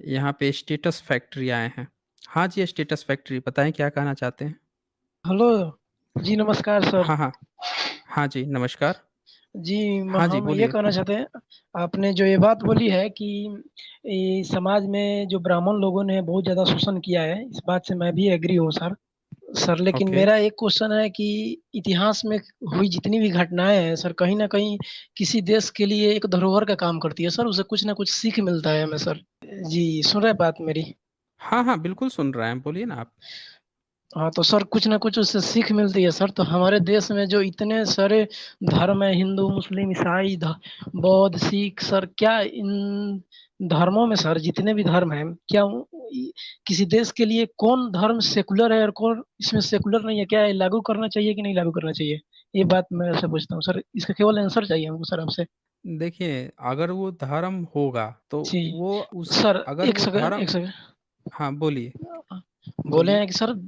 यहाँ पे status factory आए हैं। हाँ जी, स्टेटस फैक्ट्री बताएँ क्या कहना चाहते हैं? हेलो। जी नमस्कार सर। हाँ, हाँ। हाँ जी, नमस्कार। जी हाँ जी, हम ये बोलिए। कहना चाहते हैं, आपने जो ये बात बोली है कि समाज में जो ब्राह्मण लोगों ने बहुत ज़्यादा शोषण किया है, इस बात से मैं भी एग्री हूँ सर। सर लेकिन ओके। मेरा एक क्वेश्चन है कि इतिहास में हुई जितनी भी घटनाएँ हैं सर, कहीं न कहीं किसी देश के लिए एक धरोहर का काम करती है सर, उसे कुछ न कुछ सीख मिलता है हमें सर। जी, सुन रहे हैं बात मेरी? हाँ, हाँ, बिल्कुल सुन रहे हैं, बोलिए ना आप। हाँ, तो सर कुछ न कुछ उससे सीख मिलती है सर। तो हमारे देश में जो इतने सारे धर्म हैं, हिंदू, मुस्लिम, ईसाई, बौद्ध, सिख सर, क्या इन धर्मों में सर जितने भी धर्म हैं, क्या किसी देश के लिए कौन धर्म सेकुलर है और कौन इसमें सेकुलर नहीं है? क्या ये लागू करना चाहिए कि नहीं लागू करना चाहिए? ये बात मैं आपसे पूछता हूँ सर। इसका केवल आंसर चाहिए हमको सर आपसे। देखिए, अगर वो धर्म होगा, तो जी, वो उस सर अगर 1 वो सेकंड, धर्म 1 सेकंड। हाँ, बोलिए, बोले बोलिए। हैं कि सर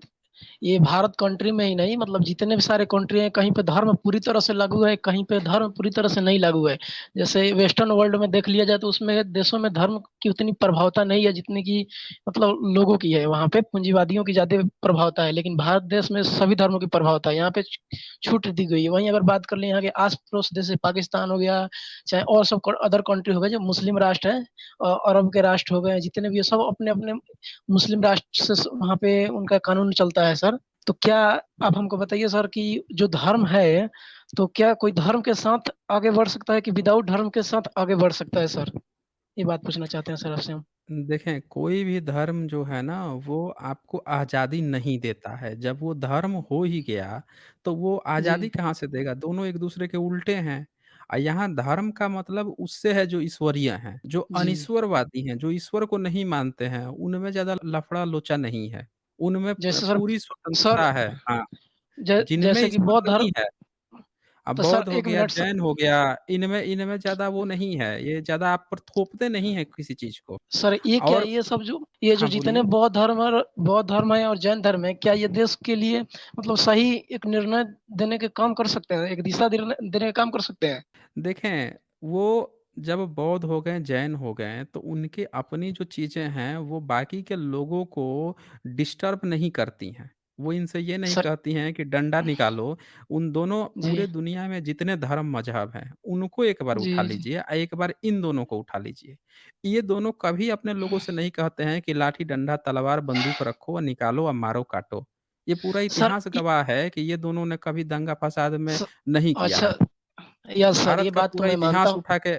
ये भारत कंट्री में ही नहीं, मतलब जितने भी सारे कंट्री हैं, कहीं पे धर्म पूरी तरह से लागू है, कहीं पे धर्म पूरी तरह से नहीं लागू है। जैसे वेस्टर्न वर्ल्ड में देख लिया जाए तो उसमें देशों में धर्म की उतनी प्रभावता नहीं है जितनी कि मतलब लोगों की है। वहाँ पे पूंजीवादियों की ज़्यादा प्रभावता है, लेकिन भारत देश में सभी धर्मों की प्रभावता है। यहाँ पे छूट दी गई है। वहीं अगर बात कर लें यहाँ के आस-पड़ोस जैसे पाकिस्तान हो गया, चाहे और सब अदर कंट्री हो गए जो मुस्लिम राष्ट्र हैं, अरब के राष्ट्र हो गए, जितने भी हैं सब अपने-अपने मुस्लिम राष्ट्र से वहाँ पे उनका कानून चलता है सर। तो क्या आप हमको बताइए सर कि जो धर्म है, तो क्या कोई धर्म के साथ आगे बढ़ सकता है कि विदाउट धर्म के साथ आगे बढ़ सकता है सर? ये बात पूछना चाहते हैं सर आपसे हम। देखें, कोई भी धर्म जो है ना, वो आपको आज़ादी नहीं देता है। जब वो धर्म हो ही गया, तो वो आज़ादी जी, कहाँ से देगा? दोनों एक-दूसरे के उल्टे हैं। यहाँ धर्म का मतलब उससे है जो ईश्वरीय हैं, जो जी। अनीश्वरवादी हैं, जो ईश्वर को नहीं मानते हैं, उनमें ज़्यादा लफड़ा-लोचा नहीं है। उनमें जैसे सर पूरी सर स्वतंत्रता है। हाँ, जिनमें जैसे कि ईश्वर बौद्ध नहीं धर्म। है। अब तो सर बौद्ध हो 1 गया, मिनट जैन हो गया, इनमें इनमें ज़्यादा वो नहीं है, ये ज़्यादा आप पर थोपते नहीं हैं किसी चीज़ को। सर ये क्या और ये सब जो ये जो हाँ, जितने बोलिए। बौद्ध धर्म है और जैन धर्म है, क्या ये देश के लिए मतलब सही एक निर्णय देने के काम कर सकते हैं? एक दिशा देने का काम कर सकते हैं? देखें, वो जब बौद्ध हो गए, जैन हो गए, तो उनकी अपनी जो चीज़ें हैं, वो बाकी के लोगों को डिस्टर्ब नहीं करती हैं। वो इनसे ये नहीं सर कहती हैं कि डंडा निकालो। उन दोनों जी, पूरे दुनिया में जितने धर्म मज़हब हैं, उनको एक बार जी, उठा जी। लीजिए, एक बार इन दोनों को उठा लीजिए। ये दोनों कभी अपने लोगों से नहीं कहते हैं कि लाठी, डंडा, तलवार, बंदूक रखो और निकालो और मारो, काटो। ये पूरा सर इतिहास गवाह है कि ये दोनों ने कभी दंगा-फ़साद में स नहीं किया अच्छा, है। यस सर, भारत ये का बात तो पूरा मैं मानता इतिहास हूँ। उठा के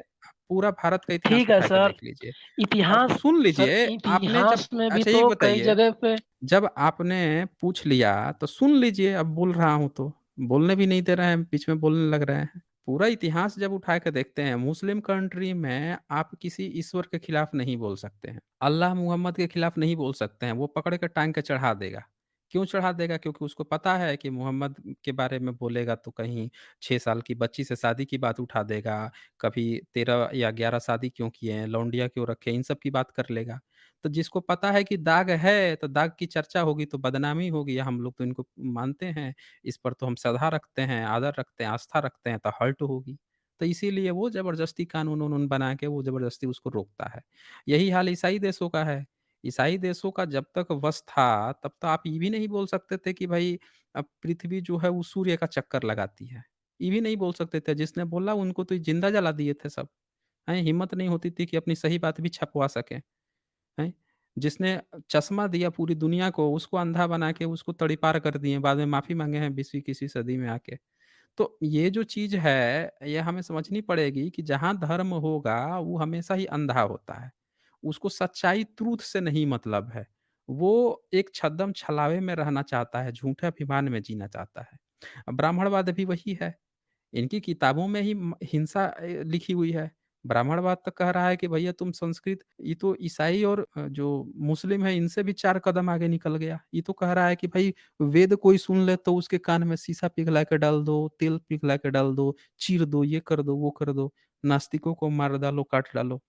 पूरा भारत का इतिहास ठीक है उठा के सर, देख लीजिए। अब इतिहास सुन सर लीजिए, आपने जब इतिहास में भी अच्छा ये तो कई बताइए, जगह पे। जब आपने पूछ लिया तो सुन लीजिए, अब बोल रहा हूँ तो। बोलने भी नहीं दे रहे हैं, बीच में बोलने लग रहे हैं। पूरा इतिहास जब उठा के देखते हैं, मुस्लिम कंट्री में आप किसी ईश्वर के खिलाफ नहीं बोल सकते हैं। अल्लाह मुहम्मद के खिलाफ नहीं बोल सकते हैं, वो पकड़ के टाँग के चढ़ा देगा। क्यों चढ़ा देगा? क्योंकि उसको पता है कि मोहम्मद के बारे में बोलेगा तो कहीं 6 साल की बच्ची से शादी की बात उठा देगा, कभी 13 या 11 शादी क्यों किए हैं, लौंडिया क्यों रखे हैं, इन सब की बात कर लेगा। तो जिसको पता है कि दाग है, तो दाग की चर्चा होगी तो बदनामी होगी, हम लोग तो इनको मानते हैं, इस पर तो हम श्रद्धा रखते हैं, आदर रखते हैं, आस्था रखते हैं, तो हर्ट होगी। तो इसीलिए वो ज़बरदस्ती कानून-वूनून बना के वो ज़बरदस्ती उसको रोकता है। यही हाल ईसाई देशों का है। ईसाई देशों का जब तक वश था, तब तो आप ये भी नहीं बोल सकते थे कि भई पृथ्वी जो है वो सूर्य का चक्कर लगाती है। ये भी नहीं बोल सकते थे, जिसने बोला उनको तो ज़िंदा जला दिए थे सब। हैं, हिम्मत नहीं होती थी कि अपनी सही बात भी छपवा सकें। हैं? जिसने चश्मा दिया पूरी दुनिया को, उसको अंधा बना के उसको तड़ीपार कर दिए, बाद में माफ़ी माँगे हैं 20वीं-21वीं सदी में आके। तो ये जो चीज़ है, ये हमें समझनी पड़ेगी कि जहाँ धर्म होगा, वो हमेशा ही अंधा होता है। उसको सच्चाई ट्रुथ से नहीं मतलब है। वो एक छद्म छलावे में रहना चाहता है, झूठे अभिमान में जीना चाहता है। ब्राह्मणवाद भी वही है। इनकी किताबों में ही हिंसा लिखी हुई है। ब्राह्मणवाद तो कह रहा है कि भैया तुम संस्कृत, ये तो ईसाई और जो मुस्लिम है इनसे भी 4 कदम आगे निकल गया। ये तो कह रहा है कि भाई वेद कोई सुन ले तो उसके कान में शीशा पिघला के डाल दो, तेल पिघला के डाल दो, चीर दो, ये कर दो, वो कर दो, नास्तिकों को मार डालो, काट डालो।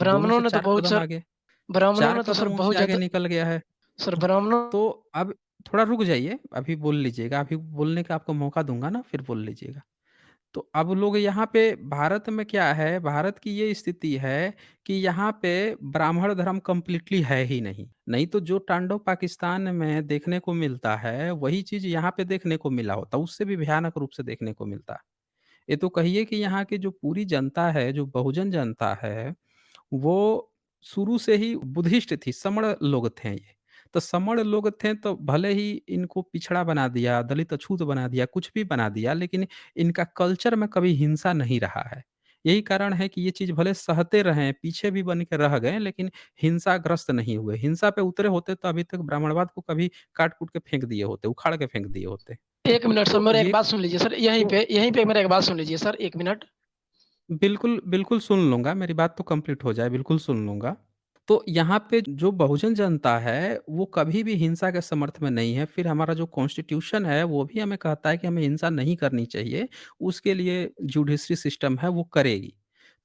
दोनों ब्राह्मणों से ने तो 4 बहुत कदम सर आगे, ब्राह्मणों 4 ने तो सर कदम बहुत उनसे आगे ज़्यादा निकल गया है। सर ब्राह्मणों तो अब थोड़ा रुक जाइए, अभी बोल लीजिएगा, अभी बोलने का आपको मौका दूँगा ना, फिर बोल लीजिएगा। तो अब लोग यहाँ पे भारत में क्या है, भारत की ये स्थिति है कि यहाँ पे ब्राह्मण धर्म कंप्लीटली है ही नहीं। नहीं तो जो तांडव पाकिस्तान में देखने को मिलता है, वही चीज़ यहाँ पे देखने को मिला होता, उससे भी भयानक रूप से देखने को मिलता। ये तो कहिए कि यहाँ की जो पूरी जनता है, जो बहुजन जनता है, वो शुरू से ही बुद्धिस्ट थी, समण लोग थे ये। तो समण लोग थे तो भले ही इनको पिछड़ा बना दिया, दलित अछूत बना दिया, कुछ भी बना दिया, लेकिन इनका कल्चर में कभी हिंसा नहीं रहा है। यही कारण है कि ये चीज़ भले सहते रहें, पीछे भी बन के रह गए, लेकिन हिंसाग्रस्त नहीं हुए। हिंसा पे उतरे होते तो अभी तक ब्राह्मणवाद को कभी काट-कूट के फेंक दिए होते, उखाड़ के फेंक दिए होते। 1 मिनट सर, तो मेरा एक ये बात सुन लीजिए सर, तो यहीं पे मेरा एक बात सुन लीजिए सर, 1 मिनट। बिल्कुल, बिल्कुल सुन लूँगा, मेरी बात तो कंप्लीट हो जाए, बिल्कुल सुन लूँगा। तो यहाँ पे जो बहुजन जनता है, वो कभी भी हिंसा के समर्थ में नहीं है। फिर हमारा जो कॉन्स्टिट्यूशन है, वो भी हमें कहता है कि हमें हिंसा नहीं करनी चाहिए। उसके लिए जुडिशरी सिस्टम है, वो करेगी।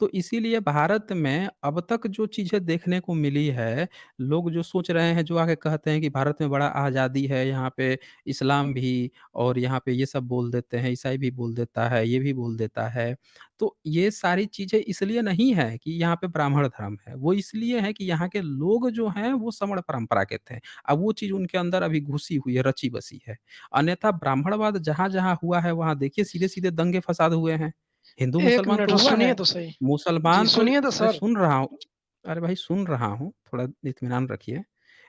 तो इसीलिए भारत में अब तक जो चीज़ें देखने को मिली है, लोग जो सोच रहे हैं, जो आके कहते हैं कि भारत में बड़ा आज़ादी है, यहाँ पे इस्लाम भी और यहाँ पे ये सब बोल देते हैं, ईसाई भी बोल देता है, ये भी बोल देता है। तो ये सारी चीज़ें इसलिए नहीं है कि यहाँ पे ब्राह्मण धर्म है, वो इसलिए है कि यहाँ के लोग जो हैं वो श्रमण परंपरा के थे। अब वो चीज़ उनके अंदर अभी घुसी हुई है, रची-बसी है। अन्यथा ब्राह्मणवाद जहाँ-जहाँ हुआ है वहाँ देखिए सीधे-सीधे दंगे-फ़साद हुए हैं। 1 हिंदू-मुसलमान मिनट तो सर, हुआ सुनिए है। तो सही। जी, मुसलमान तो सुनिए तो अरे सर। सुन रहा हूँ। अरे भाई सुन रहा हूँ, थोड़ा इत्मीनान रखिए।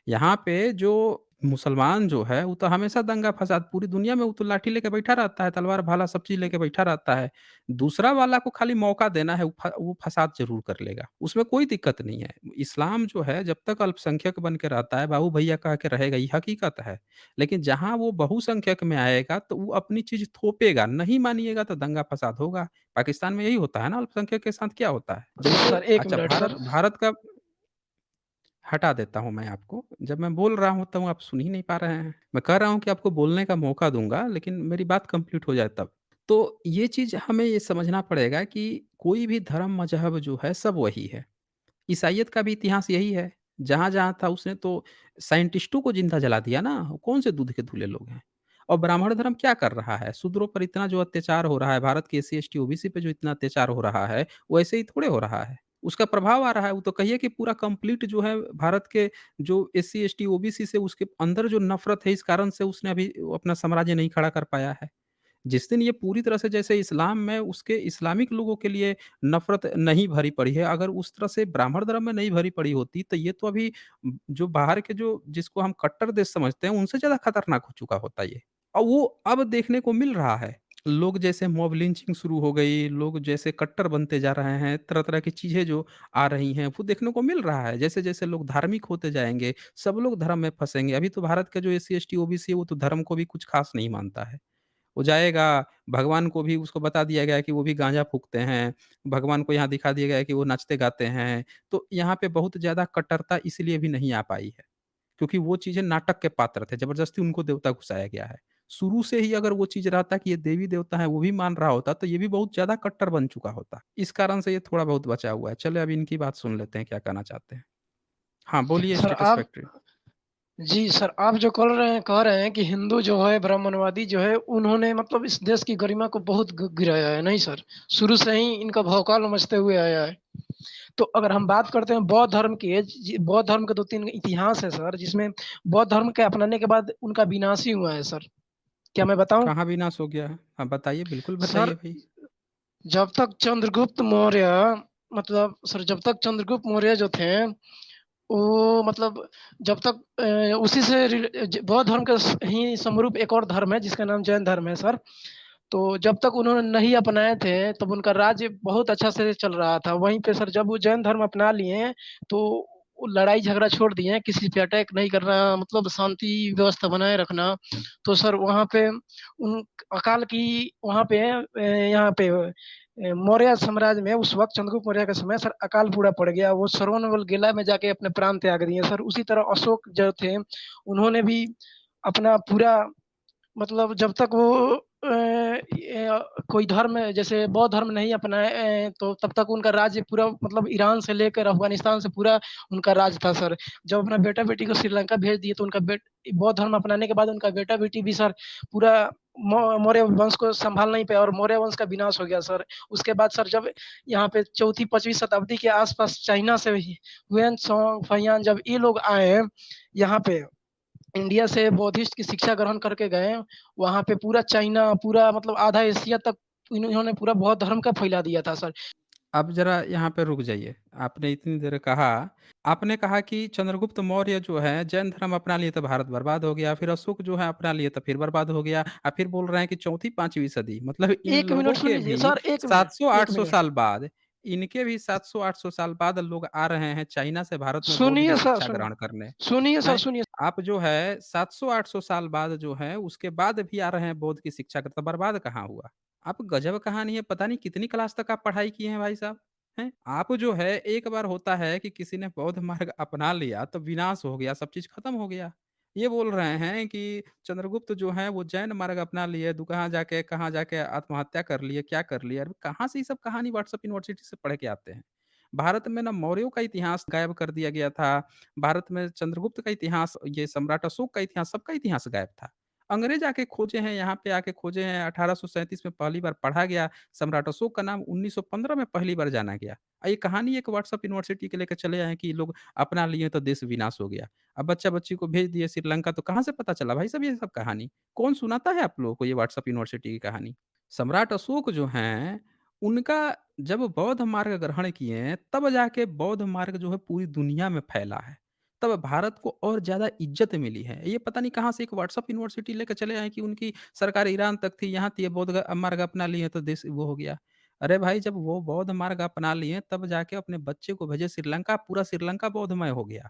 यहाँ पे जो मुसलमान जो है, वो तो हमेशा दंगा-फ़साद पूरी दुनिया में वो तो लाठी लेके बैठा रहता है, तलवार भाला सब चीज़ लेके बैठा रहता है। दूसरा वाला को खाली मौका देना है, वो फ़साद ज़रूर कर लेगा, उसमें कोई दिक्कत नहीं है। इस्लाम जो है जब तक अल्पसंख्यक बन के रहता है, बाबू भैया कह के रहेगा, ये हकीकत है। लेकिन जहाँ वो बहुसंख्यक में आएगा, तो वो अपनी चीज़ थोपेगा, नहीं मानिएगा तो दंगा-फ़साद होगा। पाकिस्तान में यही होता है ना, अल्पसंख्यक के साथ क्या होता है? जैसे सर 1 अच्छा मिनट भारत सर। भारत का हटा देता हूँ मैं आपको। जब मैं बोल रहा होता हूँ, आप सुन ही नहीं पा रहे हैं। मैं कह रहा हूँ कि आपको बोलने का मौका दूँगा, लेकिन मेरी बात कंप्लीट हो जाए तब। तो ये चीज़ हमें ये समझना पड़ेगा कि कोई भी धर्म मज़हब जो है, सब वही है। ईसाइयत का भी इतिहास यही है। जहाँ-जहाँ था उसने तो साइंटिस्टों को ज़िंदा जला दिया ना, कौन से दूध के धुले लोग हैं। और ब्राह्मण धर्म क्या कर रहा है? शूद्रों पर इतना जो अत्याचार हो रहा है, भारत के एससी, एसटी, ओबीसी पे जो इतना अत्याचार हो रहा है, वो ऐसे ही थोड़े हो रहा है। उसका प्रभाव आ रहा है, वो तो कहिए कि पूरा कंप्लीट जो है भारत के जो एससी, एसटी, ओबीसी से उसके अंदर जो नफ़रत है, इस कारण से उसने अभी अपना साम्राज्य नहीं खड़ा कर पाया है। जिस दिन ये पूरी तरह से जैसे इस्लाम में उसके इस्लामिक लोगों के लिए नफ़रत नहीं भरी पड़ी है, अगर उस तरह से ब्राह्मण धर्म में नहीं भरी पड़ी होती, तो ये तो अभी जो बाहर के जो जिसको हम कट्टर देश समझते हैं, उनसे ज़्यादा खतरनाक हो चुका होता ये। और वो अब देखने को मिल रहा है। लोग जैसे मॉब लिंचिंग शुरू हो गई, लोग जैसे कट्टर बनते जा रहे हैं, तरह-तरह की चीज़ें जो आ रही हैं, वो देखने को मिल रहा है। जैसे-जैसे लोग धार्मिक होते जाएँगे, सब लोग धर्म में फँसेंगे। अभी तो भारत का जो एससी, एसटी, ओबीसी है, वो तो धर्म को भी कुछ ख़ास नहीं मानता है। वो जाएगा, भगवान को भी उसको बता दिया गया है कि वो भी गाँजा फूँकते हैं, भगवान को यहाँ दिखा दिया गया है कि वो नाचते-गाते हैं। तो यहाँ पे बहुत ज़्यादा कट्टरता इसलिए भी नहीं आ पाई है, क्योंकि वो चीज़ें नाटक के पात्र थे, ज़बरदस्ती उनको देवता घुसाया गया है। शुरू से ही अगर वो चीज़ रहता कि ये देवी-देवता हैं, वो भी मान रहा होता, तो ये भी बहुत ज़्यादा कट्टर बन चुका होता। इस कारण से ये थोड़ा बहुत बचा हुआ है। चलिए अब इनकी बात सुन लेते हैं, क्या कहना चाहते हैं। हाँ, बोलिए सर स्टेटस आप फैक्ट्री। जी, सर आप जो कह रहे हैं कि हिंदू जो है ब्राह्मणवादी जो है उन्होंने मतलब इस देश की गरिमा को बहुत गिराया है, नहीं सर? शुरू से ही इनका भौकाल मचते हुए आया है। तो अगर हम बात करते हैं बौद्ध धर्म की, बौद्ध धर्म के 2-3 इतिहास है सर, जिसमें बौद्ध धर्म के अपनाने के बाद उनका विनाश ही हुआ है सर। क्या मैं बताऊँ? कहाँ विनाश हो गया है? हाँ, बताइए, बिल्कुल सर बताइए भई। जब तक चंद्रगुप्त मौर्य जब तक चंद्रगुप्त मौर्य जो थे, वो मतलब जब तक उसी से बौद्ध धर्म का ही समरूप एक और धर्म है जिसका नाम जैन धर्म है सर। तो जब तक उन्होंने नहीं अपनाए थे, तब उनका राज्य बहुत अच्छा से चल रहा था। वहीं पे सर जब वो जैन धर्म अपना लिए, तो वो लड़ाई झगड़ा छोड़ दिए हैं, किसी पे अटैक नहीं करना, मतलब शांति व्यवस्था बनाए रखना। तो सर वहाँ पे उन अकाल की वहाँ पे यहाँ पे मौर्य साम्राज्य में उस वक़्त चंद्रगुप्त मौर्य के समय सर अकाल पूरा पड़ गया। वो श्रवणबेलगोला में जाके अपने प्राण त्याग दिए सर। उसी तरह अशोक जो थे, उन्होंने भी अपना पूरा मतलब जब तक वो कोई धर्म जैसे बौद्ध धर्म नहीं अपनाए तो तब तक उनका राज्य पूरा मतलब ईरान से लेकर अफ़गानिस्तान से पूरा उनका राज था सर। जब अपना बेटा-बेटी को श्रीलंका भेज दिए तो उनका बौद्ध धर्म अपनाने के बाद उनका बेटा-बेटी भी सर पूरा मौर्य वंश को सँभाल नहीं पाया और मौर्य वंश का विनाश हो गया सर। उसके बाद सर जब यहाँ पे 4th-5वीं शताब्दी के आस-पास चाइना से ही हुएन त्सोंग, फहियान जब ये लोग आए यहाँ पे इंडिया से बौद्धिस्ट की शिक्षा ग्रहण करके गए, वहाँ पे पूरा चाइना, पूरा मतलब आधा एशिया तक इन्होंने पूरा बौद्ध धर्म का फैला दिया था सर। अब ज़रा यहाँ पे रुक जाइए। आपने इतनी देर कहा आपने कहा कि चंद्रगुप्त मौर्य जो है जैन धर्म अपना लिए तो भारत बर्बाद हो गया, फिर अशोक जो है अपना लिए तो फिर बर्बाद हो गया। फिर बोल रहे हैं कि चौथी 5वीं सदी मतलब इन 1 मिनट लोगों सुन के लीजिए भी सर 1 मिनट, 1 700-800 मिनट। साल बाद इनके भी 700-800 साल बाद लोग आ रहे हैं चाइना से भारत में बौद्ध की सुनिए सर शिक्षा सुनिए, ग्रहण करने। सुनिए सर हैं? सुनिए। आप जो है 700-800 साल बाद जो है उसके बाद भी आ रहे हैं बौद्ध की शिक्षा करते, बर्बाद कहाँ हुआ? आप गज़ब कहानी है, पता नहीं कितनी क्लास तक आप पढ़ाई किए हैं भाई साहब, हैं? आप जो है एक बार होता है कि किसी ने बौद्ध मार्ग अपना लिया तो विनाश हो गया, सब चीज़ खत्म हो गया। ये बोल रहे हैं कि चंद्रगुप्त जो हैं वो जैन मार्ग अपना लिए, कहाँ जाके आत्महत्या कर लिए, क्या कर लिए? अरे कहाँ से ये सब कहानी व्हाट्सएप यूनिवर्सिटी से पढ़ के आते हैं? भारत में ना मौर्यों का इतिहास गायब कर दिया गया था, भारत में चंद्रगुप्त का इतिहास, ये सम्राट अशोक का इतिहास, सबका इतिहास गायब था। अंग्रेज़ आके खोजे हैं, यहाँ पे आके खोजे हैं, 1837 में पहली बार पढ़ा गया, सम्राट अशोक का नाम 1915 में पहली बार जाना गया। ये कहानी एक व्हाट्सएप यूनिवर्सिटी के लेके चले आए हैं कि लोग अपना लिए तो देश विनाश हो गया। अब बच्चा-बच्ची को भेज दिए श्रीलंका तो कहाँ से पता चला भाई साहब ये सब कहानी? कौन सुनाता है आप लोगों को ये व्हाट्सएप यूनिवर्सिटी की कहानी? सम्राट अशोक जो हैं, उनका जब बौद्ध मार्ग ग्रहण किए हैं, तब जाके बौद्ध मार्ग जो है पूरी दुनिया में फैला है। तब भारत को और ज़्यादा इज़्ज़त मिली है। ये पता नहीं कहाँ से एक व्हाट्सएप यूनिवर्सिटी लेके चले आए कि उनकी सरकार ईरान तक थी, यहाँ थी, ये बौद्ध मार्ग अपना लिए तो देश वो हो गया। अरे भाई जब वो बौद्ध मार्ग अपना लिए तब जाके अपने बच्चे को भेजे श्रीलंका, पूरा श्रीलंका बौद्धमय हो गया।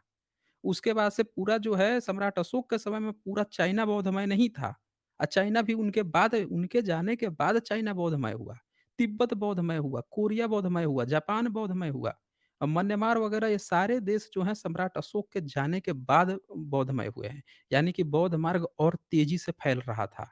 उसके बाद से पूरा जो है सम्राट अशोक के समय में पूरा चाइना बौद्धमय नहीं था। चाइना भी उनके बाद उनके जाने के बाद चाइना बौद्धमय हुआ। तिब्बत बौद्धमय हुआ, कोरिया बौद्धमय हुआ, जापान बौद्धमय हुआ। म्यांमार वगैरह ये सारे देश जो हैं सम्राट अशोक के जाने के बाद बौद्धमय हुए हैं। यानी कि बौद्ध मार्ग और तेज़ी से फैल रहा था।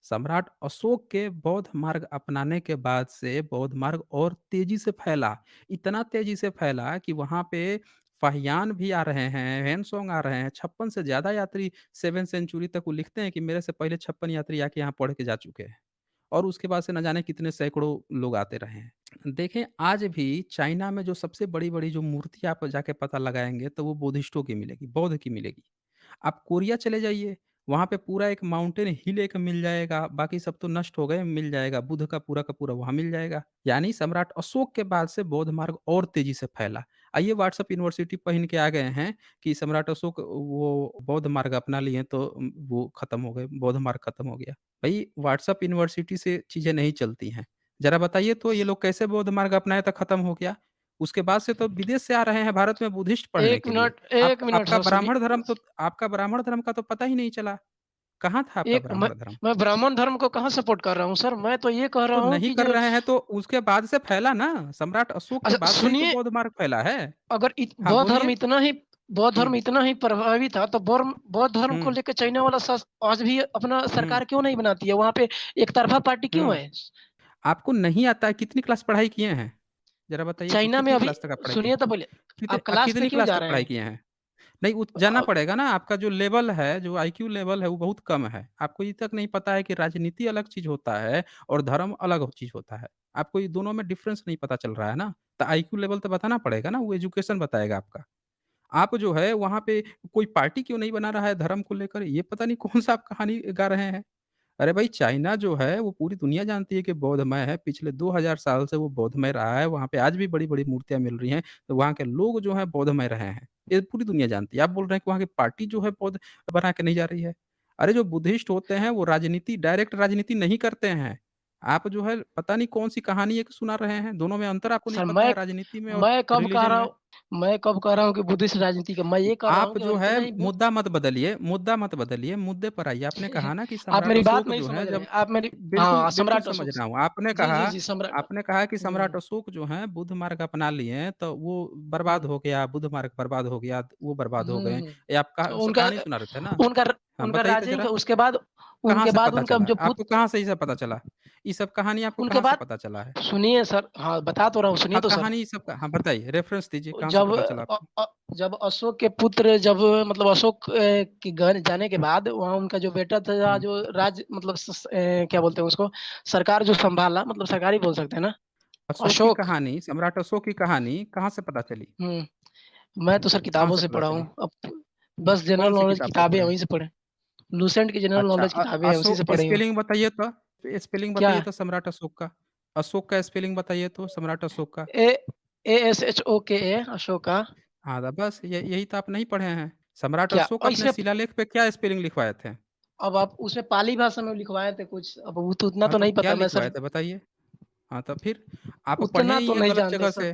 सम्राट अशोक के बौद्ध मार्ग अपनाने के बाद से बौद्ध मार्ग और तेज़ी से फैला। इतना तेज़ी से फैला कि वहाँ पे फ़ाहियान भी आ रहे हैं, ह्वेनसांग आ रहे हैं, 56 से ज़्यादा यात्री 7th सेंचुरी तक वो लिखते हैं कि मेरे से पहले 56 यात्री आके यहाँ पढ़ के जा चुके हैं। और उसके बाद से न जाने कितने सैकड़ों लोग आते रहे हैं। देखें आज भी चाइना में जो सबसे बड़ी-बड़ी जो मूर्ति आप जाके पता लगाएँगे तो वो बुद्धिस्टों की मिलेगी, बौद्ध की मिलेगी। आप कोरिया चले जाइए, वहाँ पे पूरा एक माउंटेन हिल एक मिल जाएगा, बाकी सब तो नष्ट हो गए, मिल जाएगा, बुद्ध का पूरा वहाँ मिल जाएगा। यानी सम्राट अशोक के बाद से बौद्ध मार्ग और तेज़ी से फैला। आइए व्हाट्सएप यूनिवर्सिटी पहन के आ गए हैं कि सम्राट अशोक वो बौद्ध मार्ग अपना लिए तो वो खत्म हो गए, बौद्ध मार्ग खत्म हो गया। भई व्हाट्सएप यूनिवर्सिटी से चीज़ें नहीं चलती हैं। ज़रा बताइए तो ये लोग कैसे बौद्ध मार्ग अपनाए तो खत्म हो गया? उसके बाद से तो विदेश से आ रहे हैं भारत में बुद्धिस्ट पढ़ने 1 के लिए। मिनट 1 मिनट सर सुनिए। आपका ब्राह्मण धर्म का तो पता ही नहीं चला। कहाँ था आपका एक ब्राह्मण धर्म? मैं ब्राह्मण धर्म को कहाँ सपोर्ट कर रहा हूँ सर, मैं तो ये कह रहा तो हूँ नहीं कि कर जो रहे हैं तो उसके बाद से फैला ना, सम्राट अशोक के अच्छा बाद से ही तो सुनिए, बौद्ध मार्ग फैला है। अगर हाँ, बोलिए। बौद्ध हुँ, धर्म इतना ही प्रभावी था तो बौद्ध धर्म को हुँ, लेके चाइना वाला आज भी अपना हुँ, सरकार क्यों नहीं बनाती है? वहाँ पे एक तरफा पार्टी क्यों हुँ। है? आपको नहीं आता है, कितनी क्लास पढ़ाई किए हैं? ज़रा बताइए कि चाइना में कितनी अभी क्लास तक आप पढ़ाई किए? सुनिए तो बोले, आप क्लास पे कितनी क्यों क्लास जा तक रहे पढ़ाई हैं? किए हैं? नहीं जाना अ, पड़ेगा ना, आपका जो लेवल है, जो आईक्यू लेवल है, वो बहुत कम है। आपको ये तक नहीं पता है कि राजनीति अलग चीज़ होता है और धर्म अलग चीज़ होता है। आपको ये दोनों में डिफ़रेंस नहीं पता चल रहा है ना, तो आईक्यू लेवल तो बताना पड़ेगा ना, वो एजुकेशन बताएगा आपका। आप जो है वहाँ पे कोई पार्टी क्यों नहीं बना रहा है धर्म को लेकर, ये पता नहीं कौन-सा आप कहानी गा रहे हैं। अरे भाई चाइना जो है वो पूरी दुनिया जानती है कि बौद्धमय है, पिछले 2000 साल से वो बौद्धमय रहा है, वहाँ पे आज भी बड़ी-बड़ी मूर्तियाँ मिल रही हैं, तो वहाँ के लोग जो हैं बौद्धमय रहे हैं। ये पूरी दुनिया जानती है। आप बोल रहे हैं कि वहाँ की पार्टी जो है बौद्ध बना के नहीं जा रही है। अरे जो बुद्धिस्ट होते हैं वो डायरेक्ट राजनीति नहीं करते हैं। आप जो है पता नहीं कौन-सी कहानी एक सुना रहे हैं, दोनों में अंतर आपको नहीं सर पता है राजनीति में और मैं कब कह रिलिजन रहा में। हूँ मैं कब कह रहा हूँ कि बुद्धिस्ट राजनीति का, मैं ये कह रहा हूँ आप कि जो अगर है इतना ही मुद्दा मत बदलिए, मुद्दे पर आइए। आपने कहा ना कि आप सम्राट मेरी बात अशोक नहीं जो है समझ रहे जब हैं। आप मेरी बिल्कुल, हाँ, बिल्कुल सम्राट समझ अशोक रहा हूँ। जी, सम्राट आपने कहा कि सम्राट हुँ, अशोक जो हैं बुद्ध मार्ग अपना लिए हैं, तो वो बर्बाद हुँ, हो गया, बुद्ध मार्ग बर्बाद हो गया, वो बर्बाद हो गए। हुँ। ये आप तो कहानी सुना रहे थे ना? उनका हाँ, उनका बताइए तो राज्य ही ज़रा? उसके बाद कहाँ उनके से बाद पता उनका चला? जो आपको पुत्र कहाँ से ये सब पता चला? ये सब कहानी आपको उनके कहाँ से बाद पता चला है? सुनिए सर, हाँ, बता तो रहा हूँ, सुनिए हाँ, तो सर। कहानी ये सब का हाँ, बताइए रेफ़रेंस दीजिए, कहाँ से जब पता चला आपको? जब अशोक के पुत्र जब मतलब अशोक के घर जाने के बाद वहाँ उनका जो बेटा था हुँ, जो मतलब क्या बोलते हैं उसको, सरकार जो सँभाला मतलब सरकार ही बोल सकते हैं ना? अशोक की अशोक। कहानी, सम्राट अशोक की कहानी कहाँ से पता चली? हुँ, मैं तो सर कहाँ किताबों से से पता पढ़ा चली? हूँ। अब बस जनरल कौन-सी नॉलेज किताब से किताबें पढ़े हैं हैं? वहीं से पढ़े। लुसेंट की जनरल अच्छा नॉलेज किताबें हैं उसी से पढ़ी हूँ। स्पेलिंग बताइए तो? स्पेलिंग क्या? बताइए तो सम्राट अशोक का। अशोक का स्पेलिंग बताइए तो सम्राट अशोक का। ए ASHOKA अशोका। हाँ, तो बस यही तो आप नहीं पढ़े हैं। सम्राट क्या अशोक और अपने इसमें शिलालेख पे क्या स्पेलिंग लिखवाए थे? अब आप उसमें पाली भाषा में लिखवाए थे कुछ, अब वो तो उतना हाँ, तो तो नहीं क्या पता मैं सर, लिखवाए थे बताइए? हाँ, तो फिर आप पढ़े उतना ही तो हैं नहीं गलत जानते जगह सर। से।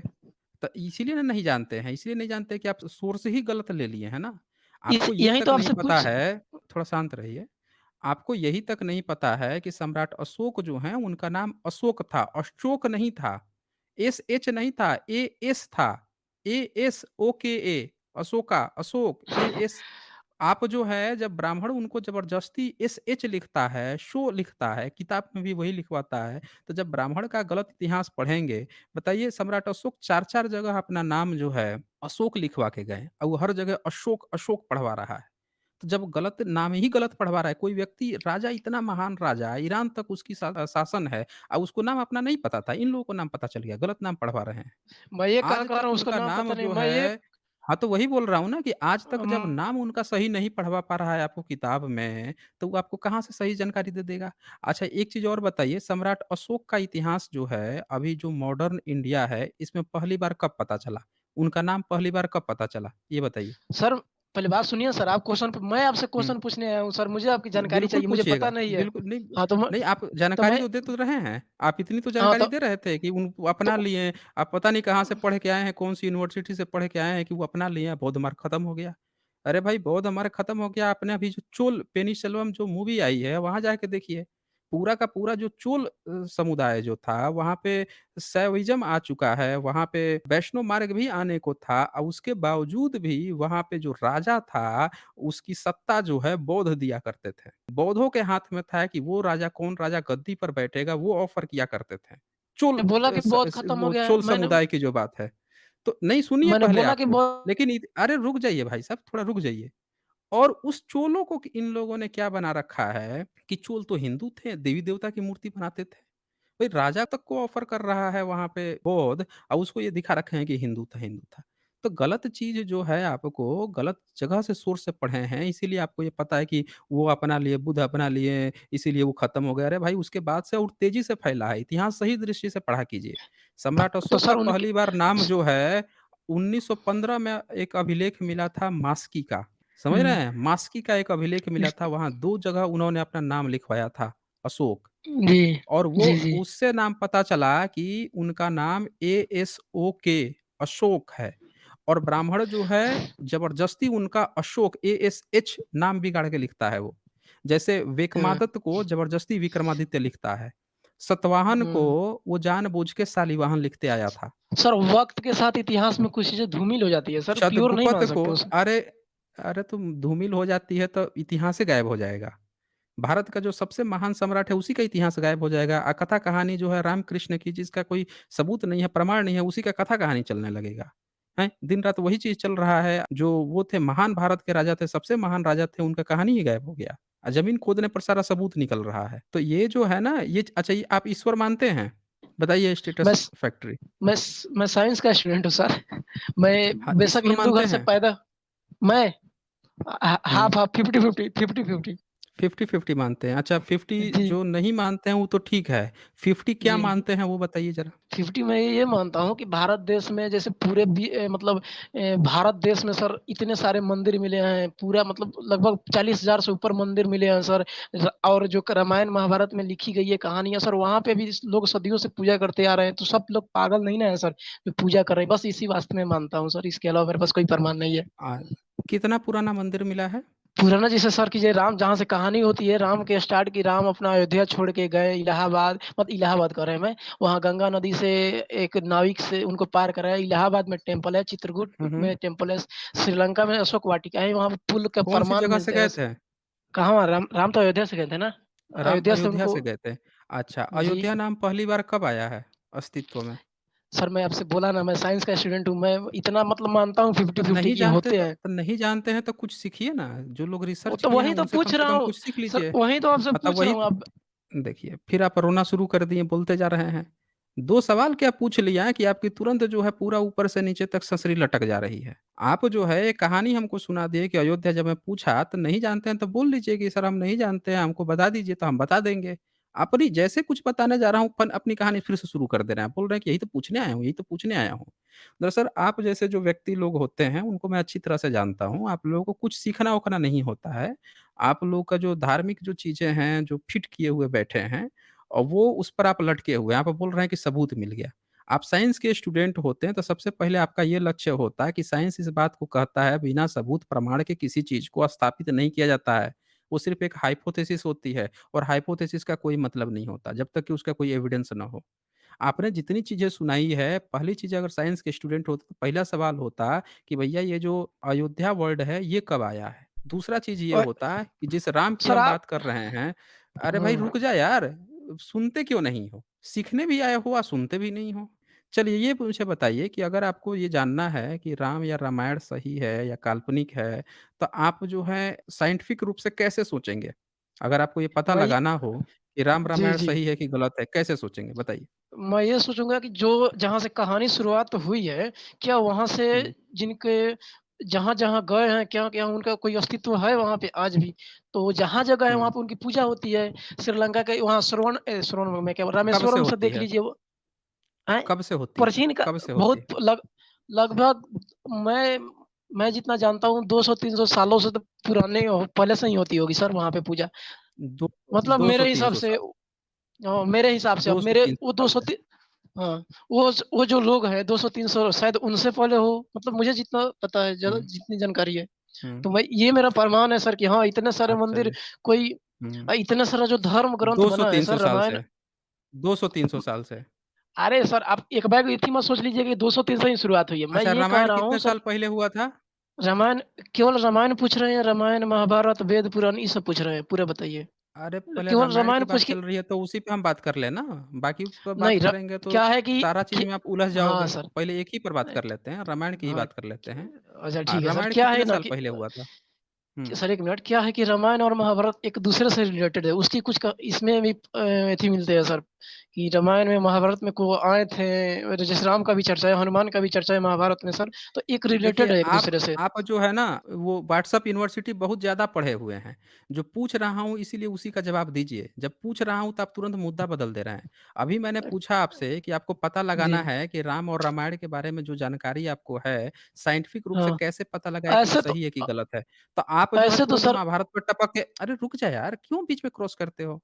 तो इसीलिए ना नहीं जानते हैं, इसलिए नहीं जानते कि आप सोर्स ही गलत ले लिए हैं ना। आपको ये यही तक तो नहीं आपसे पता पूछ है थोड़ा शांत रहिए। आपको यही तक नहीं पता है कि सम्राट अशोक जो हैं उनका नाम अशोक था, अशोक नहीं था। एसएच नहीं था, एएस था। एएसओकेए अशोका, अशोक, एएस आप जो है जब ब्राह्मण उनको ज़बरदस्ती एसएच लिखता है, शो लिखता है, किताब में भी वही लिखवाता है, तो जब ब्राह्मण का गलत इतिहास पढ़ेंगे, बताइए सम्राट अशोक 4-4 जगह अपना नाम जो है अशोक लिखवा के गए और वो हर जगह अशोक, अशोक पढ़वा रहा है। तो जब गलत नाम ही गलत पढ़वा रहा है, कोई व्यक्ति राजा इतना महान राजा, ईरान तक उसकी शासन है उसको नाम अपना नहीं पता था, इन लोगों को नाम पता चल गया, गलत नाम पढ़वा रहे हैं। मैं ये कह आज कह रहा तक हूँ उसका उनका नाम नाम पता नहीं, जो मैं ये है हाँ, तो वही बोल रहा हूँ ना कि आज तक उम, जब नाम उनका सही नहीं पढ़वा पा रहा है आपको किताब में, तो वो आपको कहाँ से सही जानकारी दे देगा? अच्छा एक चीज़ और बताइए, सम्राट अशोक का इतिहास जो है, अभी जो मॉडर्न इंडिया है, इसमें पहली बार कब पता चला? उनका नाम पहली बार कब पता चला? ये बताइए? सर पहले बात सुनिए सर, आप क्वेश्चन मैं आपसे हुँ। क्वेश्चन पूछने आया हूँ सर, मुझे आपकी जानकारी बिल्कुल चाहिए, मुझे पता पूछिएगा। नहीं है। बिल्कुल नहीं हाँ, नहीं आप तो जानकारी मैं तो दे तो रहे हैं। आप इतनी तो हाँ, जानकारी दे रहे थे कि उन अपना तो लिए, आप पता नहीं कहाँ से पढ़ के आए हैं, कौन-सी यूनिवर्सिटी से पढ़ के आए हैं कि वो अपना लिए हैं, बौद्ध मार्ग खत्म हो गया। अरे भाई बौद्ध मार्ग खत्म हो गया, आपने अभी जो चोल पेनिसलवम जो मूवी आई है, वहाँ जाके देखिए। पूरा का पूरा जो चोल समुदाय जो था, वहाँ पे शैविज़्म आ चुका है, वहाँ पे वैष्णव मार्ग भी आने को था और उसके बावजूद भी वहाँ पे जो राजा था, उसकी सत्ता जो है बौद्ध दिया करते थे। बौद्धों के हाथ में था कि वो राजा कौन राजा गद्दी पर बैठेगा वो ऑफ़र किया करते थे। चोल बोला कि स बहुत स खत्म हो वो गया है। चोल समुदाय की जो बात है। तो नहीं सुनिए मैंने पहले बोला आप कि बहुत लेकिन अरे रुक जाइए भाई साहब थोड़ा रुक जाइए। और उस चोलों को इन लोगों ने क्या बना रखा है कि चोल तो हिंदू थे, देवी-देवता की मूर्ति बनाते थे। भाई राजा तक को ऑफ़र कर रहा है वहाँ पे बौद्ध और उसको ये दिखा रखे हैं कि हिंदू था, हिंदू था। तो गलत चीज़ जो है आपको गलत जगह से सोर्स से पढ़े हैं, इसीलिए आपको ये पता है कि वो अपना लिए, बुद्ध अपना लिए, इसीलिए वो खत्म हो गया। अरे भाई उसके बाद से और तेज़ी से फैला है, इतिहास सही दृष्टि से पढ़ा कीजिए। सम्राट तो अशोक का सर उनके पहली बार नाम जो है 1915 में एक अभिलेख मिला था मास्की का, समझ रहे हुँ, हैं? मास्की का एक अभिलेख मिला था, वहाँ 2 जगह उन्होंने अपना नाम लिखवाया था, अशोक। जी, और वो जी, जी। उससे नाम पता चला कि उनका नाम एएसओके अशोक है और ब्राह्मण जो है ज़बरदस्ती उनका अशोक एएसएच नाम बिगाड़ के लिखता है वो। जैसे हुँ, विक्रमादित्य को ज़बरदस्ती विक्रमादित्य लिखता है। सतवाहन को हुँ। वो जानबूझ के शालिवाहन लिखते आया था। सर वक़्त के साथ इतिहास में कुछ चीज़ें धूमिल हो जाती है सर, प्योर नहीं शतगुपत मान को सकते उसे। अरे! अरे तुम धूमिल हो जाती है तो इतिहास ही गायब हो जाएगा। भारत का जो सबसे महान सम्राट है उसी का इतिहास गायब हो जाएगा। कथा कहानी जो है रामकृष्ण की जिसका कोई सबूत नहीं है, प्रमाण नहीं है, उसी का कथा कहानी चलने लगेगा। हैं? दिन-रात वही चीज़ चल रहा है। जो वो थे महान भारत के राजा थे, सबसे महान राजा थे, उनका कहानी ही गायब हो गया। ज़मीन खोदने पर सारा सबूत निकल रहा है। तो ये जो है ना ये अच्छा ये आप ईश्वर मानते हैं? बताइए मैं स्टेटस स फैक्ट्री। मैं साइंस का स्टूडेंट हूँ सर। मैं हाँ, बेशक ईश्वर हिंदू मानते घर से हैं? पैदा मैं हुँ। हाफ़-हाफ़ 50-50 50-50 50-50 मानते हैं। अच्छा 50 जी, जो नहीं मानते हैं वो तो ठीक है। 50 क्या जी। मानते हैं वो बताइए ज़रा? 50 मैं ये मानता हूँ कि भारत देश में जैसे पूरे मतलब भारत देश में सर इतने सारे मंदिर मिले हैं, पूरा मतलब लगभग 40,000 से ऊपर मंदिर मिले हैं सर। और जो रामायण महाभारत में लिखी गई है कहानियाँ सर वहाँ पे भी लोग सदियों से पूजा करते आ रहे हैं, तो सब लोग पागल नहीं ना है सर, जो पूजा कर रहे हैं। बस इसी वास्ते मैं मानता हूँ सर, इसके अलावा मेरे पास कोई प्रमाण नहीं है। अ, कितना पुराना मंदिर मिला है? पुराना जैसे सर की राम जहाँ से कहानी होती है, राम के स्टार्ट की राम अपना अयोध्या छोड़ के गए इलाहाबाद, इलाहाबाद कह रहे हैं मैं, वहाँ गंगा नदी से एक नाविक से उनको पार कराया। इलाहाबाद में टेम्पल है, चित्रकूट हुँ, हुँ। में टेम्पल है, श्रीलंका में अशोक वाटिका है, वहाँ पे पुल का कौन-सी प्रमाण जगह से मिलते गए हैं। थे? कहाँ राम राम तो अयोध्या से गए थे ना? राम अयोध्या से अयोध्या उनको से गए थे। अच्छा, जी। अयोध्या नाम पहली बार कब आया है अस्तित्व में? सर मैं आपसे बोला ना मैं साइंस का स्टूडेंट हूँ, मैं इतना मतलब मानता हूँ तो 50-50 नहीं कि जानते होते तो हैं। तो नहीं जानते हैं तो कुछ सीखिए ना, जो लोग वो रिसर्च तो किए हैं वही तो उनसे कम पूछ से रहा कम हूँ, कुछ सीख सर लीजिए। वही तो आपसे हाँ, तब पूछ रहा वही हूँ अब। देखिए, फिर आप रोना शुरू कर दिए, बोलते जा रहे हैं। 2 सवाल क्या पूछ लिया कि आपकी तुरंत जो है पूरा ऊपर से नीचे तक सनसरी लटक जा रही है। आप जो है एक कहानी हमको सुना दिए कि अयोध्या जब मैं पूछा तो नहीं जानते हैं तो बोल दीजिए कि सर हम नहीं जानते हैं, हमको बता दीजिए तो हम बता देंगे। अपनी जैसे कुछ बताने जा रहा हूँ पन अपनी कहानी फिर से शुरू कर दे रहे हैं। बोल रहे हैं कि यही तो पूछने आया हूँ, यही तो पूछने आया हूँ। दरअसल आप जैसे जो व्यक्ति लोग होते हैं उनको मैं अच्छी तरह से जानता हूँ। आप लोगों को कुछ सीखना-वोखना नहीं होता है। आप लोगों का जो धार्मिक जो चीज़ें हैं, जो फिट किए हुए बैठे हैं और वो उस पर आप लटके हुए हैं। आप बोल रहे हैं कि सबूत मिल गया। आप साइंस के स्टूडेंट होते हैं तो सबसे पहले आपका ये लक्ष्य होता है कि साइंस इस बात को कहता है बिना सबूत प्रमाण के किसी चीज़ को स्थापित नहीं किया जाता है। वो सिर्फ़ एक हाइपोथेसिस होती है और हाइपोथेसिस का कोई मतलब नहीं होता जब तक कि उसका कोई एविडेंस ना हो। आपने जितनी चीज़ें सुनाई है, पहली चीज़ अगर साइंस के स्टूडेंट होते तो पहला सवाल होता कि भैया ये जो अयोध्या वर्ड है ये कब आया है? दूसरा चीज़ ये और होता कि जिस राम की सर हम आप बात कर रहे हैं, अरे भाई हुँ, रुक जा यार! सुनते क्यों नहीं हो? सीखने भी आए हो और सुनते भी नहीं हो। चलिए ये मुझे बताइए कि अगर आपको ये जानना है कि राम या रामायण सही है या काल्पनिक है, तो आप जो है साइंटिफिक रूप से कैसे सोचेंगे? अगर आपको ये पता मैं ये लगाना हो कि राम जी, रामायण जी। सही है कि गलत है, कैसे सोचेंगे? बताइए? मैं ये सोचूँगा कि जो जहाँ से कहानी शुरुआत हुई है, क्या वहाँ से हुँ, जिनके जहाँ-जहाँ गए हैं, क्या-क्या उनका कोई अस्तित्व है वहाँ पे आज भी? तो जहाँ जगह है वहाँ हुँ। पे उनकी पूजा होती है। श्रीलंका के वहाँ श्रवण मैं क्या कब से रामेश्वरम से होती देख है? लीजिए वो हैं? कब से होती है? प्राचीन का कब से होती बहुत है? लगभग मैं मैं जितना जानता हूँ 200-300 सालों से तो पुराने पहले से ही होती होगी सर वहाँ पे पूजा। दो मतलब मेरे हिसाब 200-300 से साल। मेरे हिसाब से अब मेरे 200-300 वो साल 200 से। ती हाँ, वो जो लोग हैं 200-300 शायद उनसे पहले हो मतलब मुझे जितना पता है ज़्यादा हुँ, जितनी जानकारी है। हुँ। तो मैं ये मेरा प्रमाण है सर कि हाँ, इतने सारे अच्छा मंदिर जी। कोई हुँ। इतना सारा जो धर्म ग्रंथ बना है 200-300 सर साल रामायण से। 200-300 साल से। अरे सर आप एक बैग इतनी मत सोच लीजिए कि 200-300 ही शुरुआत हुई है। मैं अच्छा ये कह रामायण रहा हूँ कितने सर साल पहले हुआ था? रामायण केवल रामायण पूछ रहे हैं, रामायण, महाभारत, वेद, पुराण ये सब पूछ रहे हैं, पूरा बताइए। अरे पहले केवल रामायण की रामायण पूछ बात के चल रही है तो उसी पे हम बात कर लें ना। बाकी उस पर बात नहीं करेंगे तो क्या है सारा चीज़ कि में आप उलझ हाँ जाओगे। सर। पहले एक ही पर बात कर लेते हैं, रामायण की ही हाँ, बात कर लेते हैं। अच्छा ठीक है सर। रामायण क्या है कितने ना साल कि पहले हुआ था? हुँ। सर 1 मिनट क्या है कि रामायण और महाभारत एक दूसरे से रिलेटेड है। उसकी कुछ क इसमें भी एथी मिलते हैं सर, कि रामायण में महाभारत में को आए थे और जैसे राम का भी चर्चा है, हनुमान का भी चर्चा है महाभारत में सर, तो एक देखिए, रिलेटेड है एक दूसरे से। आप जो है ना, वो व्हाट्सएप यूनिवर्सिटी बहुत ज़्यादा पढ़े हुए हैं। जो पूछ रहा हूँ इसीलिए उसी का जवाब दीजिए। जब पूछ रहा हूँ तो आप तुरंत मुद्दा बदल दे रहे हैं। अभी मैंने पूछा आपसे कि आपको पता जी। लगाना है कि राम और रामायण के बारे में जो जानकारी आपको है, साइंटिफिक रूप से हाँ, कैसे पता लगाएँ कि वो ऐसे तो सही है कि गलत है? तो आप जो है ऐसे तो तुरंत सर महाभारत पर टपक के अरे रुक जा यार! क्यों बीच में क्रॉस करते हो?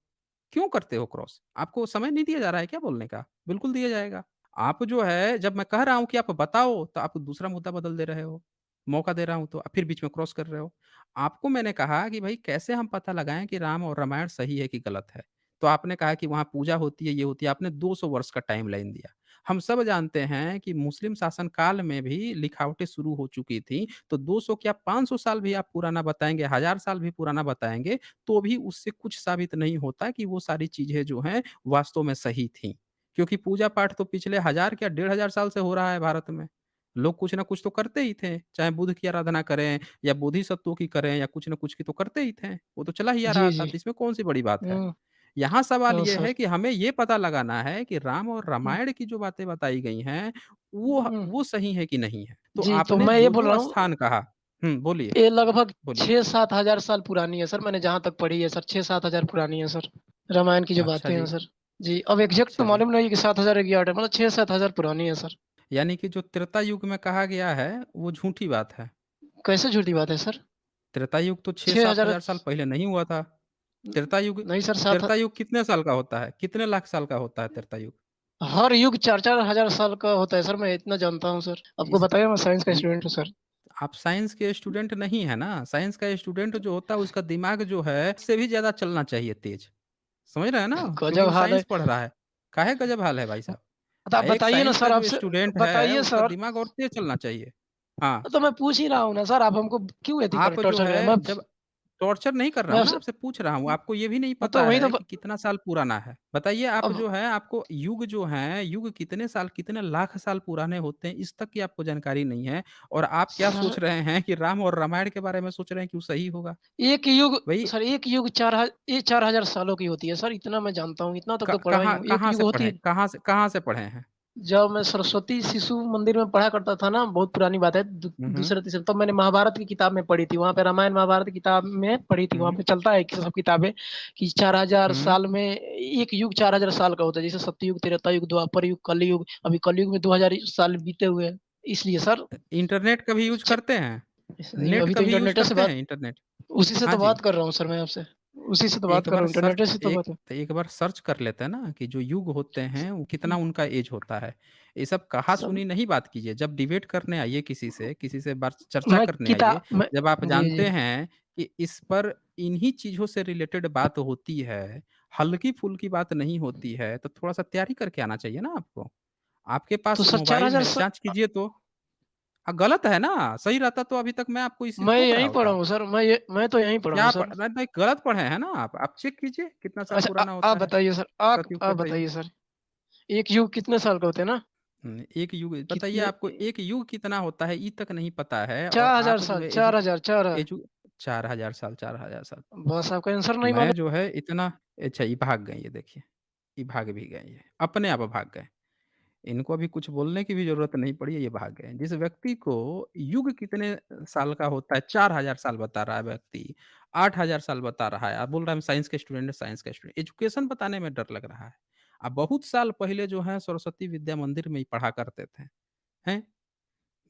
क्यों करते हो क्रॉस? आपको समय नहीं दिया जा रहा है क्या बोलने का? बिल्कुल दिया जाएगा। आप जो है जब मैं कह रहा हूँ कि आप बताओ, तो आप दूसरा मुद्दा बदल दे रहे हो। मौका दे रहा हूँ तो फिर बीच में क्रॉस कर रहे हो। आपको मैंने कहा कि भई कैसे हम पता लगाएँ कि राम और रामायण सही है कि गलत है? तो आपने कहा कि वहाँ पूजा होती है, ये होती है। आपने 200 वर्ष का टाइमलाइन दिया। हम सब जानते हैं कि मुस्लिम शासन काल में भी लिखावटें शुरू हो चुकी थी। तो 200 क्या 500 साल भी आप पुराना बताएँगे, 1000 साल भी पुराना बताएँगे, तो भी उससे कुछ साबित नहीं होता कि वो सारी चीज़ें जो हैं वास्तव में सही थीं। क्योंकि पूजा-पाठ तो पिछले 1000 क्या 1500 साल से हो रहा है भारत में। लोग कुछ ना कुछ तो करते ही थे, चाहे बुध की आराधना करें या बोधिसत्वों की करें या कुछ ना कुछ की तो करते ही थे। वो तो चला ही आ रहा जी, था, जी। तो इसमें कौन-सी बड़ी बात है? हुँ, यहाँ सवाल हाँ ये है सर। कि हमें ये पता लगाना है कि राम और हुँ, रामायण की जो बातें बताई गई हैं, हुँ। वो सही है कि नहीं है? तो जी, तो आपने मैं ये बोल रहा जो-जो हूँ स्थान कहा बोलिए, ये लगभग बोलिए। 6-7 हज़ार साल पुरानी है सर, मैंने जहाँ तक पढ़ी है सर 6-7 हज़ार पुरानी है सर, रामायण की जो अच्छा बातें हैं जी, सर। जी, अब एग्ज़ैक्ट तो अच्छा जी। मालूम नहीं कि 7,000 है कि 8 है, मतलब 6-7 हज़ार पुरानी है सर। यानी कि जो त्रेता युग में कहा गया है, वो झूठी बात है। कैसे झूठी बात है सर? त्रेता युग तो 6-7 6000 हज़ार साल पहले नहीं हुआ था। त्रेता युग नहीं सर 7 त्रेता युग कितने साल का होता है? कितने लाख साल का होता है त्रेता युग? हर युग 4-4 हज़ार साल का होता है सर, मैं इतना जानता हूँ सर। आपको इस बताया मैं साइंस का इ स्टूडेंट हूँ सर। आप साइंस के स्टूडेंट नहीं हैं ना, साइंस का स्टूडेंट जो होता है उसका दिमाग जो है, उससे भी ज़्यादा चलना चाहिए तेज़। समझ रहे हैं ना? क्योंकि गज़ब वो हाल है। साइंस पढ़ रहा है। काहे गज़ब हाल है भाई साहब? तो आप एक बताइए ना साइंस का सर जो आपसे स्टूडेंट है, बताइए उसका सर दिमाग और तेज़ चलना चाहिए। हाँ, तो मैं पूछ ही रहा हूँ ना सर, आप हमको क्यों आप जो टॉर्चर कर रहे हैं? है मैं जब टॉर्चर नहीं कर रहा मैं हूँ, मैं आपसे आपसे पूछ रहा हूँ, आपको ये भी नहीं हाँ, तो पता वही तो है ब कि कितना साल पुराना है? बताइए आप अब जो है आपको युग जो हैं, युग कितने साल, कितने लाख साल पुराने होते हैं, इस तक की आपको जानकारी नहीं है और आप क्या सर सोच रहे हैं कि राम और रामायण के बारे में सोच रहे हैं कि वो सही होगा? भई एक युग 4000 सालों की होती है सर, इतना मैं जानता हूँ, इतना तक तो पढ़ा ही कहाँ हूँ। एक कहाँ युग से होती पढ़े है कहाँ से पढ़े हैं? जब मैं सरस्वती शिशु मंदिर में पढ़ा करता था ना, बहुत पुरानी बात है, हुँ, हुँ। दूसरे-तीसरे तब मैंने महाभारत की किताब में पढ़ी थी, वहाँ पे रामायण महाभारत की किताब में पढ़ी थी, वहाँ हुँ, पे चलता है कि सब किताबें कि 4000 हुँ। साल में एक युग 4000 साल का होता है, जैसे सत्ययुग, त्रेता युग, द्वापर युग, कलयुग, अभी कलयुग में 2000 साल बीते हुए हैं, इसलिए सर इंटरनेट का भी यूज़ छ करते हैं? नहीं, नेट अभी का तो भी यूज़ इंटरनेट से करते बात हैं इंटरनेट? उसी से हाँ तो जी। बात कर रहा हूँ सर मैं आपसे, उसी से तो बात एक कर रहा बार हूँ, इंटरनेट से तो बात है। एक बार सर्च कर लेते हैं ना कि जो युग होते हैं वो कितना उनका एज होता है। ये सब सब कहा-सुनी नहीं बात कीजिए। जब डिबेट करने आइए किसी से बात चर्चा करने आइए, मैं जब आप जी, जानते जी। हैं कि इस पर इन्हीं चीज़ों से रिलेटेड बात होती है, हल्की-फुल्की बात नहीं होती है, तो थोड़ा-सा तैयारी करके आना चाहिए ना आपको। आपके तो पास सर मोबाइल 4000 है, जाँच कीजिए तो। गलत है ना, सही रहता तो अभी तक मैं आपको इसी मैं टोक रहा यहीं पढ़ा होता। हूँ सर, मैं तो यहीं पढ़ा हूँ क्या प सर। नहीं, नहीं गलत पढ़े हैं ना आप चेक कीजिए कितना साल अच्छा पुराना आप होता है, बताइए सर, सतयुग, आप त्रेता युग। बताइए सर, एक युग कितने साल का होते हैं ना? एक युग बताइए कितने आपको एक युग कितना होता है, ई तक नहीं पता है और 4000 आप जो साल, है 4000 4 एजु 4000 साल 4000 साल। बस आपका आंसर नहीं मैं मालूम जो है इतना अच्छा ये भाग गए ये देखिए, ये भाग भी गए ये, अपने आप भाग गए। इनको अभी कुछ बोलने की भी ज़रूरत नहीं पड़ी है, ये भाग गए। जिस व्यक्ति को युग कितने साल का होता है, 4000 साल बता रहा है व्यक्ति, 8000 साल बता रहा है। आप बोल रहा है हम साइंस के स्टूडेंट हैं, साइंस का स्टूडेंट। एजुकेशन बताने में डर लग रहा है। बहुत साल पहले जो है सरस्वती विद्या मंदिर में ही पढ़ा करते थे, हैं?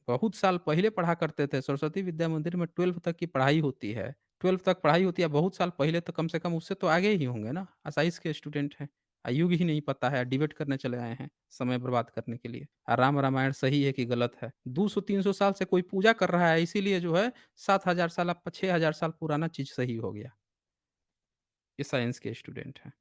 बहुत साल पहले पढ़ा करते थे, सरस्वती विद्या मंदिर में 12th तक की पढ़ाई होती है। 12th तक पढ़ाई होती है, बहुत साल पहले तो कम से कम उससे तो आगे ही होंगे ना, साइंस के स्टूडेंट हैं। युग ही नहीं पता है, डिबेट करने चले आए हैं, समय बर्बाद करने के लिए। राम-रामायण सही है कि गलत है? 200-300 साल से कोई पूजा कर रहा है, इसीलिए जो है 7000 साल, अब 6000 साल पुराना चीज़ सही हो गया। ये साइंस के स्टूडेंट हैं।